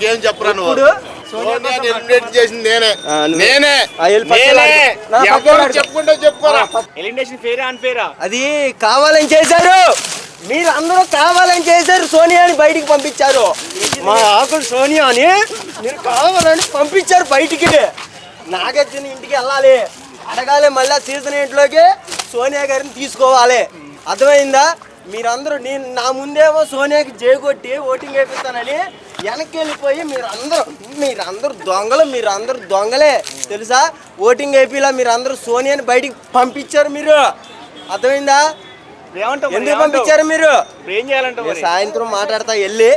Game చెప్పరా నువ్వు? అది కావాలని చేశారు, మీరు అందరూ కావాలని చేశారు. సోనియాని బయటికి పంపించారు. మా ఆకులు సోనియాని మీరు కావాలని పంపించారు బయటికి. నాగార్జున ఇంటికి వెళ్ళాలి, అడగాలి, మళ్ళీ సీజన్ 8లోకి సోనియా గారిని తీసుకోవాలి. అర్థమైందా? మీరందరూ నేను నా ముందేమో సోనియాకి కొట్టి ఓటింగ్ వేపిస్తానని వెనక్కి వెళ్ళిపోయి మీరందరూ దొంగలే తెలుసా? ఓటింగ్ వేపిలా మీరందరూ సోనియాని బయటికి పంపించారు. మీరు అర్థమైందా? ఎందుకు పంపించారు మీరు? సాయంత్రం మాట్లాడతా వెళ్ళి,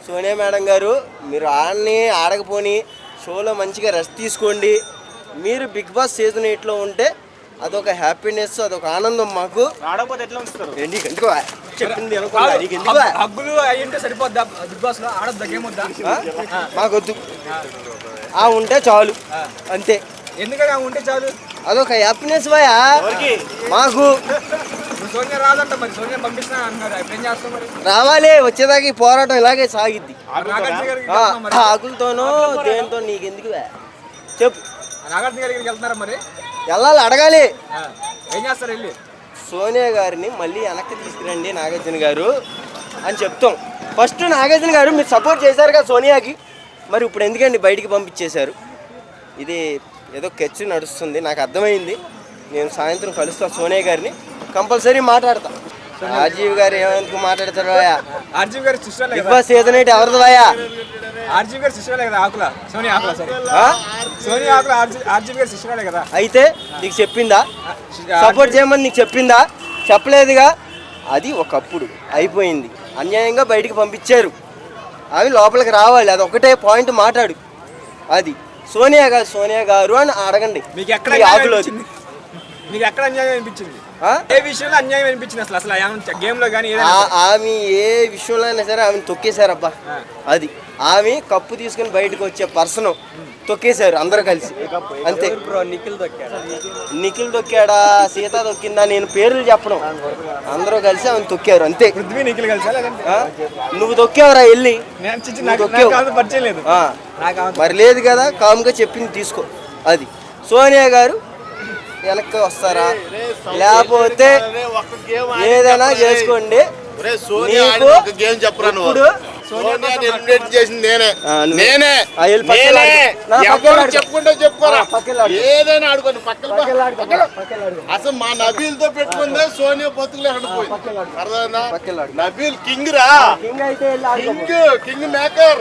సోనియా మేడం గారు మీరు ఆడకపోని షోలో మంచిగా రెస్ట్ తీసుకోండి. మీరు బిగ్ బాస్ సీజన్ 8లో ఉంటే అదొక హ్యాపీనెస్, అదొక ఆనందం మాకు. చెప్పింది మాకొద్దు, ఉంటే చాలు అంతే. ఎందుకంటే ఉంటే చాలు, అదొక హ్యాపీనెస్ భయ మాకు. రావాలి, వచ్చేదాకా ఈ పోరాటం ఇలాగే సాగిద్ది. ఆకులతోనో దేనితో నీకెందుకు చెప్పు. వెళ్ళాలి, అడగాలి. ఏం చేస్తారు వెళ్ళి? సోనియా గారిని మళ్ళీ వెనక్కి తీసుకురండి నాగార్జున గారు అని చెప్తాం. ఫస్ట్ నాగార్జున గారు మీరు సపోర్ట్ చేశారు కదా సోనియాకి, మరి ఇప్పుడు ఎందుకండి బయటికి పంపించేశారు? ఇది ఏదో ఖర్చు నడుస్తుంది, నాకు అర్థమైంది. నేను సాయంత్రం కలుస్తా సోనియా గారిని, కంపల్సరీ మాట్లాడతా. రాజీవ్ గారు ఏమెందుకు మాట్లాడతారు? బిగ్ బాస్ సీజన్ 8 ఎవరిది భయ్యా? ఆర్జీవి గారు శిష్యురాలే కదా ఆకుల, సోనియా ఆకుల. సోనియా ఆకుల ఆర్జీవి గారు శిష్యురాలే కదా. అయితే నీకు చెప్పిందా సపోర్ట్ చేయమని? నీకు చెప్పిందా? చెప్పలేదుగా. అది ఒకప్పుడు అయిపోయింది, అన్యాయంగా బయటికి పంపించారు. అవి లోపలికి రావాలి, అది ఒకటే పాయింట్ మాట్లాడు. అది సోనియా గారు అని అడగండి. మీకు ఎక్కడ అన్యాయం అనిపించింది? ఏ విషయంలో అన్యాయం అనిపించింది అసలు గేమ్ లో కానీ? ఆమె ఏ విషయంలో అయినా సరే ఆమెను తొక్కేశారబ్బా. అది ఆమె కప్పు తీసుకుని బయటకు వచ్చే పర్సన్ తొక్కేశారు అందరూ కలిసి, అంతే. నిఖిల్ తొక్కాడా, సీత తొక్కిందా, నేను పేర్లు చెప్పడం. అందరూ కలిసి ఆమెను తొక్కారు అంతే. నిఖిల్ కలిసి నువ్వు తొక్కావురా వెళ్ళి? మరి లేదు కదా, కామ్గా చెప్పింది తీసుకో. అది సోనియా గారు వెనక్కి వస్తారా, లేకపోతే ఏదైనా చేసుకోండి. గేమ్ చెప్పరా నువ్వు? ఏదైనా ఆడుకోండి పక్కన. అసలు మా నబీల్ తో పెట్టుకుందే సోనియా బతుకులే హడిపోయి. అర్థమైందా? నబీల్ కింగ్ రా, కింగ్ మేకర్.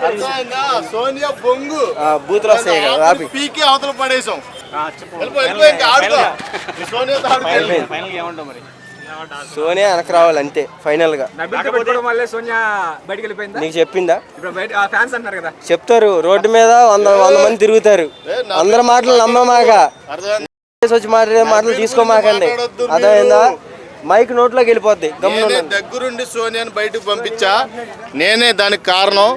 అర్థమైందా? సోనియా బొంగు బూతులు వస్తాయి, పీకి అవతల పడేసాం. సోనియా వెనక్కి రావాలి అంతే ఫైనల్ గా. నీకు చెప్పిందా? చెప్తారు, రోడ్డు మీద 100 మంది తిరుగుతారు. అందరి మాటలు నమ్మమాక, వచ్చి మాట్లాడే మాటలు తీసుకోమాకండి. అర్థమైందా? మైక్ నోట్లోకి వెళ్ళిపోద్ది. దగ్గరుండి సోనియాని బయటకు పంపించా, నేనే దానికి కారణం.